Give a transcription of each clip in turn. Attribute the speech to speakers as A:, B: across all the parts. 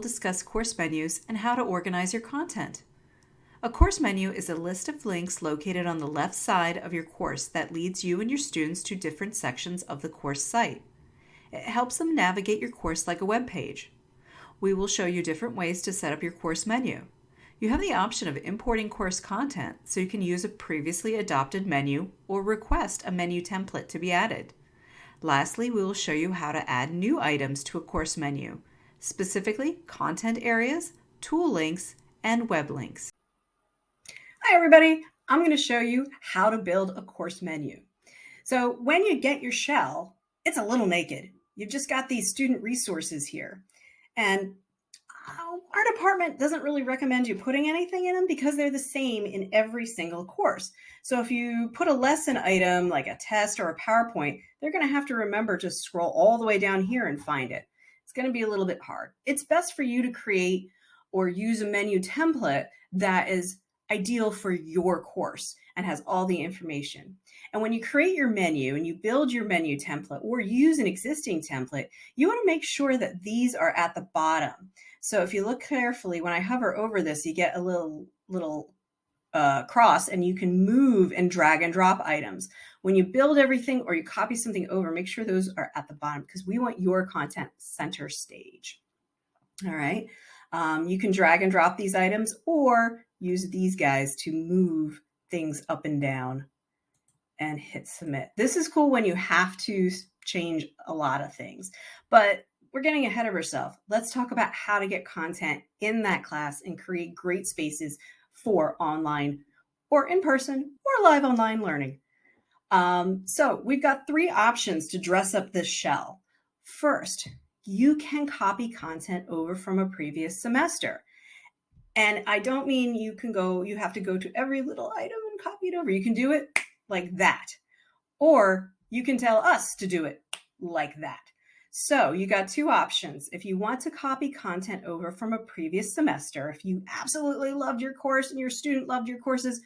A: discuss course menus and how to organize your content. A course menu is a list of links located on the left side of your course that leads you and your students to different sections of the course site. It helps them navigate your course like a web page. We will show you different ways to set up your course menu. You have the option of importing course content, so you can use a previously adopted menu or request a menu template to be added. Lastly, we will show you how to add new items to a course menu, specifically content areas, tool links, and web links.
B: Hi everybody, I'm going to show you how to build a course menu. So when you get your shell, it's a little naked. You've just got these student resources here. And our department doesn't really recommend you putting anything in them because they're the same in every single course. So if you put a lesson item like a test or a PowerPoint, they're going to have to remember to scroll all the way down here and find it. It's going to be a little bit hard. It's best for you to create or use a menu template that is ideal for your course and has all the information. And when you create your menu and you build your menu template or use an existing template, you want to make sure that these are at the bottom. So if you look carefully, when I hover over this, you get a little cross and you can move and drag and drop items. When you build everything or you copy something over, make sure those are at the bottom because we want your content center stage. All right. You can drag and drop these items or use these guys to move things up and down and hit submit. This is cool when you have to change a lot of things, but we're getting ahead of ourselves. Let's talk about how to get content in that class and create great spaces for online or in-person or live online learning. So we've got 3 options to dress up this shell. First, you can copy content over from a previous semester. And I don't mean you have to go to every little item and copy it over. You can do it like that. Or you can tell us to do it like that. So you got 2 options. If you want to copy content over from a previous semester, if you absolutely loved your course and your student loved your courses,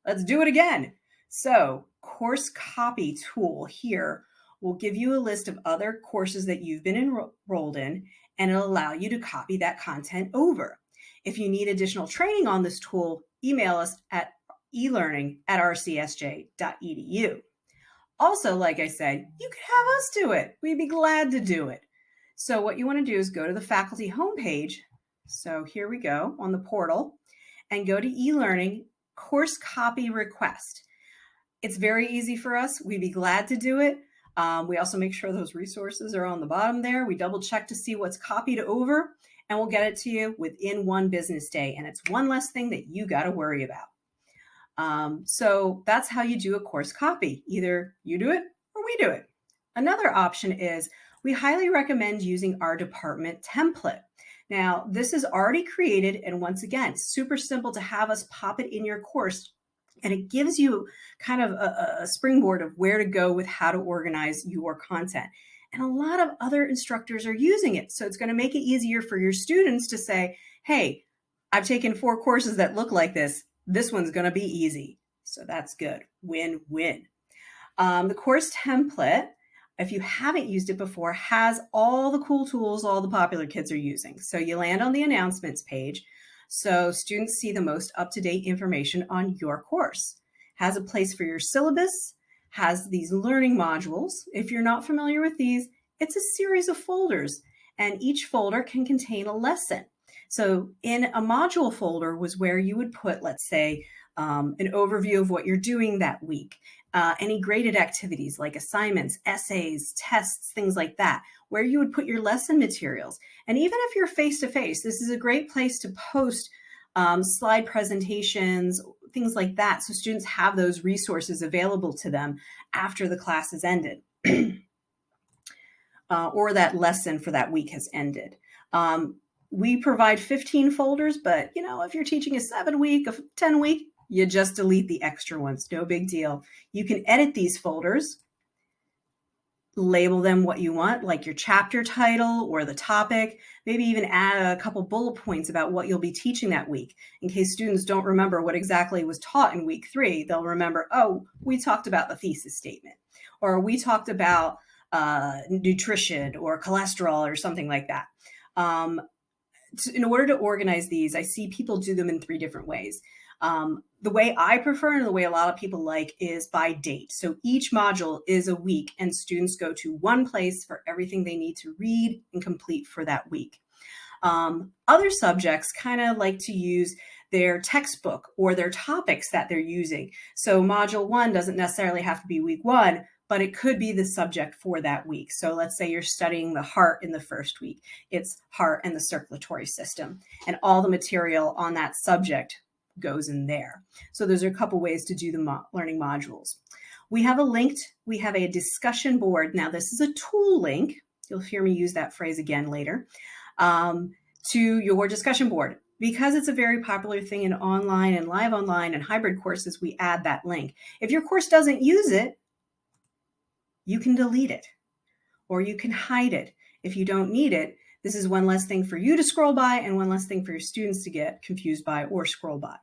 B: let's do it again. So course copy tool here will give you a list of other courses that you've been enrolled in, and it'll allow you to copy that content over. If you need additional training on this tool, email us at elearning@rcsj.edu. Also, like I said, you could have us do it. We'd be glad to do it. So what you want to do is go to the faculty homepage. So here we go on the portal and go to eLearning course copy request. It's very easy for us. We'd be glad to do it. We also make sure those resources are on the bottom there. We double check to see what's copied over and we'll get it to you within 1 business day. And it's one less thing that you got to worry about. So that's how you do a course copy. Either you do it or we do it. Another option is we highly recommend using our department template. Now, this is already created. And once again, super simple to have us pop it in your course. And it gives you kind of a springboard of where to go with how to organize your content. And a lot of other instructors are using it. So it's going to make it easier for your students to say, hey, I've taken 4 courses that look like this. This one's going to be easy. So that's good. Win-win. The course template, if you haven't used it before, has all the cool tools all the popular kids are using. So you land on the announcements page. So students see the most up-to-date information on your course. Has a place for your syllabus, has these learning modules. If you're not familiar with these, it's a series of folders, and each folder can contain a lesson. So in a module folder was where you would put, let's say, an overview of what you're doing that week, any graded activities like assignments, essays, tests, things like that, where you would put your lesson materials. And even if you're face-to-face, this is a great place to post slide presentations, things like that, so students have those resources available to them after the class has ended or that lesson for that week has ended. We provide 15 folders, but if you're teaching a 7-week, a 10-week, you just delete the extra ones. No big deal. You can edit these folders, label them what you want, like your chapter title or the topic, maybe even add a couple bullet points about what you'll be teaching that week. In case students don't remember what exactly was taught in week 3, they'll remember, oh, we talked about the thesis statement, or we talked about nutrition or cholesterol or something like that. in order to organize these, I see people do them in 3 different ways. The way I prefer and the way a lot of people like is by date. So each module is a week and students go to one place for everything they need to read and complete for that week. Other subjects kind of like to use their textbook or their topics that they're using. So module 1 doesn't necessarily have to be week 1, but it could be the subject for that week. So let's say you're studying the heart in the first week. It's heart and the circulatory system, and all the material on that subject goes in there. So those are a couple ways to do the learning modules. We have a discussion board. Now this is a tool link. You'll hear me use that phrase again later. To your discussion board. Because it's a very popular thing in online and live online and hybrid courses, we add that link. If your course doesn't use it, you can delete it or you can hide it. If you don't need it, this is one less thing for you to scroll by and one less thing for your students to get confused by or scroll by.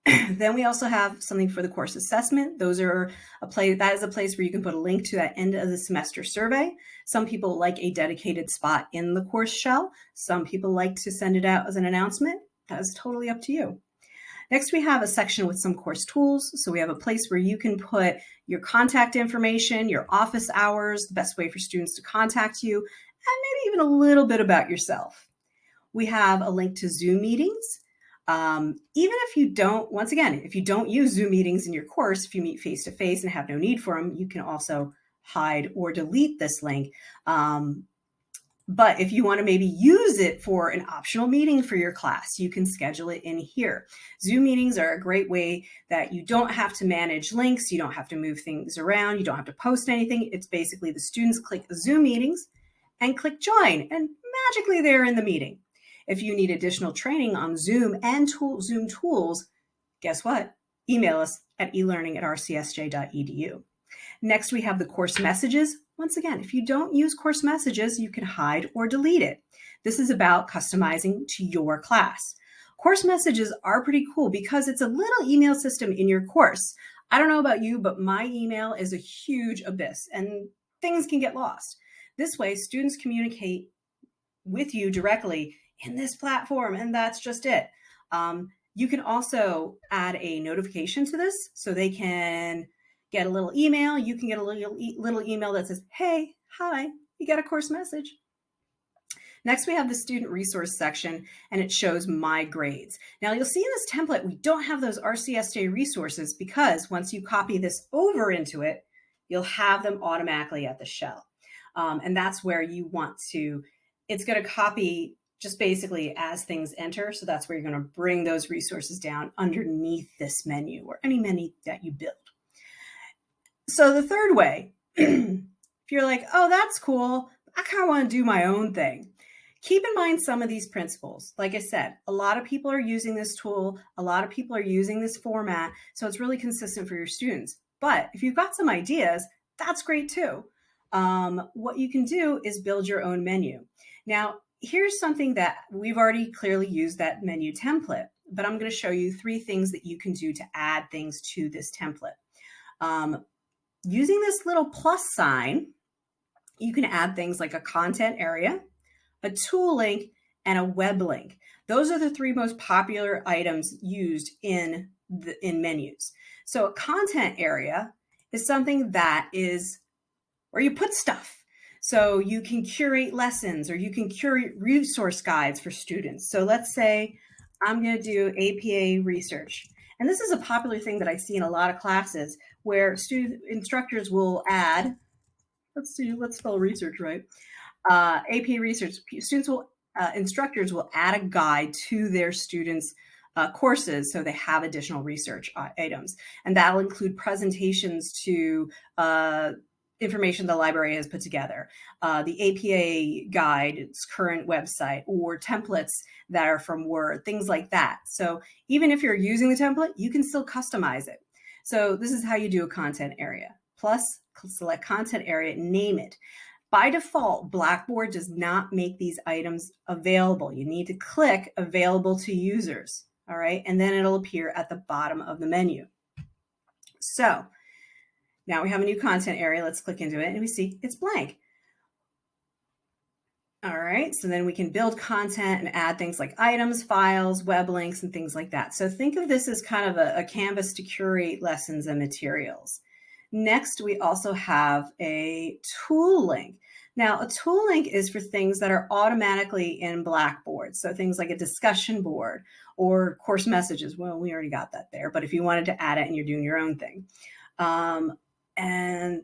B: Then we also have something for the course assessment. That is a place where you can put a link to that end of the semester survey. Some people like a dedicated spot in the course shell. Some people like to send it out as an announcement. That is totally up to you. Next, we have a section with some course tools. So we have a place where you can put your contact information, your office hours, the best way for students to contact you, and maybe even a little bit about yourself. We have a link to Zoom meetings. Even if you don't, once again, if you don't use Zoom meetings in your course, if you meet face-to-face and have no need for them, you can also hide or delete this link. But if you want to maybe use it for an optional meeting for your class, you can schedule it in here. Zoom meetings are a great way that you don't have to manage links. You don't have to move things around. You don't have to post anything. It's basically the students click Zoom meetings and click join, and magically they're in the meeting. If you need additional training on Zoom and Zoom tools, guess what? Email us at elearning@rcsj.edu. Next, we have the course messages. Once again, if you don't use course messages, you can hide or delete it. This is about customizing to your class. Course messages are pretty cool because it's a little email system in your course. I don't know about you, but my email is a huge abyss and things can get lost. This way, students communicate with you directly in this platform, and that's just it. You can also add a notification to this so they can get a little email. You can get a little email that says, hey, hi, you got a course message. Next, we have the student resource section, and it shows my grades. Now, you'll see in this template, we don't have those RCSJ resources because once you copy this over into it, you'll have them automatically at the shell. And that's where you want to, it's going to copy just basically as things enter. So that's where you're going to bring those resources down underneath this menu or any menu that you build. So the third way, if you're like, oh, that's cool, I kind of want to do my own thing. Keep in mind some of these principles. Like I said, a lot of people are using this tool. A lot of people are using this format. So it's really consistent for your students. But if you've got some ideas, that's great too. What you can do is build your own menu. Now, here's something that we've already clearly used that menu template, but I'm going to show you 3 things that you can do to add things to this template. Using this little plus sign, you can add things like a content area, a tool link, and a web link. Those are the 3 most popular items used in menus. So a content area is something that is where you put stuff. So you can curate lessons or you can curate resource guides for students. So let's say I'm going to do APA research. And this is a popular thing that I see in a lot of classes where instructors will add, let's spell research right. APA research, instructors will add a guide to their students' courses so they have additional research items. And that'll include presentations to information the library has put together, the APA guide, its current website, or templates that are from Word, things like that. So even if you're using the template, you can still customize it. So this is how you do a content area. Plus, select content area, name it. By default, Blackboard does not make these items available. You need to click available to users, all right? And then it'll appear at the bottom of the menu. So now we have a new content area. Let's click into it and we see it's blank. All right, so then we can build content and add things like items, files, web links, and things like that. So think of this as kind of a canvas to curate lessons and materials. Next, we also have a tool link. Now, a tool link is for things that are automatically in Blackboard. So things like a discussion board or course messages. Well, we already got that there, but if you wanted to add it and you're doing your own thing. And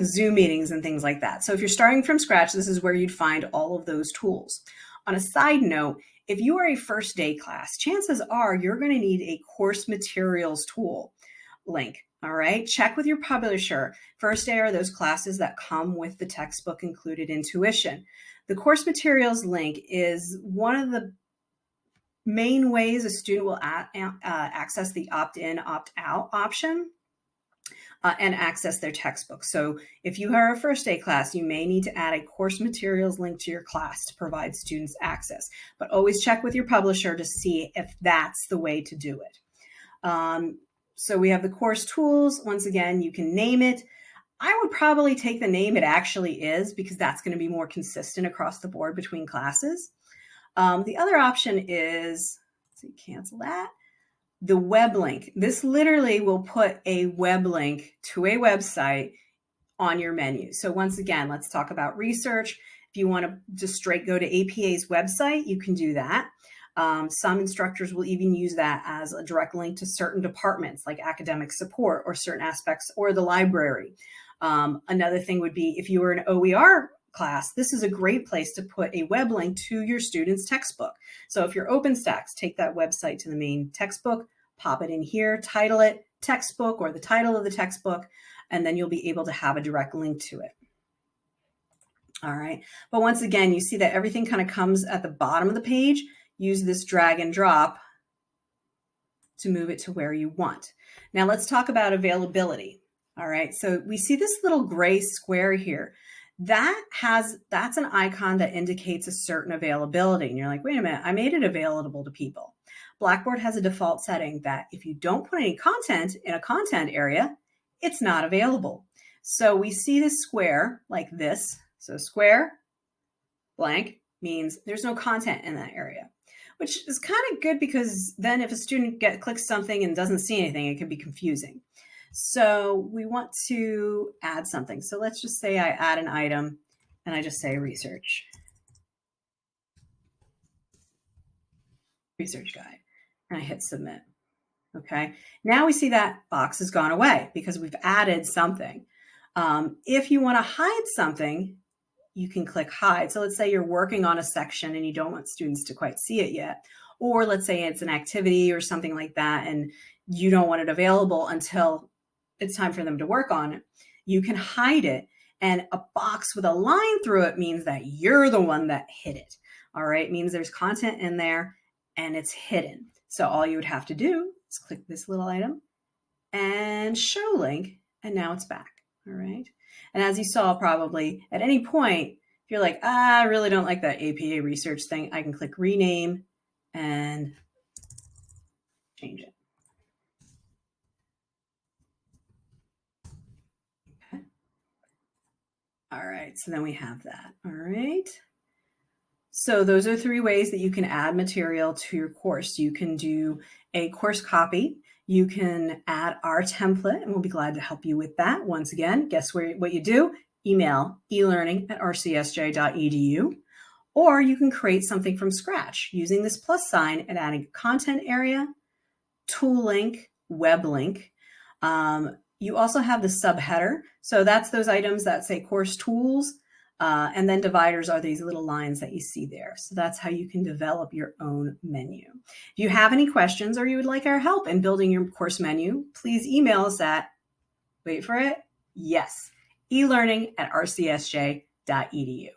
B: Zoom meetings and things like that. So if you're starting from scratch, this is where you'd find all of those tools. On a side note, if you are a first day class, chances are you're going to need a course materials tool link. All right, check with your publisher. First day are those classes that come with the textbook included in tuition. The course materials link is one of the main ways a student will access the opt-in, opt-out option. And access their textbook. So if you are a first day class, you may need to add a course materials link to your class to provide students access, but always check with your publisher to see if that's the way to do it. So we have the course tools. Once again, you can name it. I would probably take the name it actually is because that's going to be more consistent across the board between classes. The other option is, so cancel that. The web link. This literally will put a web link to a website on your menu. So once again, let's talk about research. If you want to just straight go to APA's website, you can do that. Some instructors will even use that as a direct link to certain departments like academic support or certain aspects or the library. Another thing would be if you were an OER class, this is a great place to put a web link to your student's textbook. So if you're OpenStax, take that website to the main textbook, pop it in here, title it textbook or the title of the textbook, and then you'll be able to have a direct link to it. All right. But once again, you see that everything kind of comes at the bottom of the page. Use this drag and drop to move it to where you want. Now let's talk about availability. All right. So we see this little gray square here. That's an icon that indicates a certain availability. And you're like, wait a minute, I made it available to people. Blackboard has a default setting that if you don't put any content in a content area, it's not available. So we see this square like this. So square blank means there's no content in that area, which is kind of good because then if a student clicks something and doesn't see anything, it can be confusing. So we want to add something. So let's just say I add an item and I just say research guide and I hit submit. Okay. Now we see that box has gone away because we've added something. If you want to hide something, you can click hide. So let's say you're working on a section and you don't want students to quite see it yet. Or let's say it's an activity or something like that and you don't want it available until it's time for them to work on it. You can hide it. And a box with a line through it means that you're the one that hid it. All right. It means there's content in there and it's hidden. So all you would have to do is click this little item and show link. And now it's back. All right. And as you saw, probably at any point, if you're like, I really don't like that APA research thing, I can click rename and change it. Okay. All right. So then we have that. All right. So those are 3 ways that you can add material to your course. You can do a course copy. You can add our template, and we'll be glad to help you with that. Once again, guess what you do? Email elearning@rcsj.edu, or you can create something from scratch using this plus sign and adding a content area, tool link, web link. You also have the subheader. So that's those items that say course tools. And then dividers are these little lines that you see there. So that's how you can develop your own menu. If you have any questions or you would like our help in building your course menu, please email us at, wait for it, yes, elearning@rcsj.edu.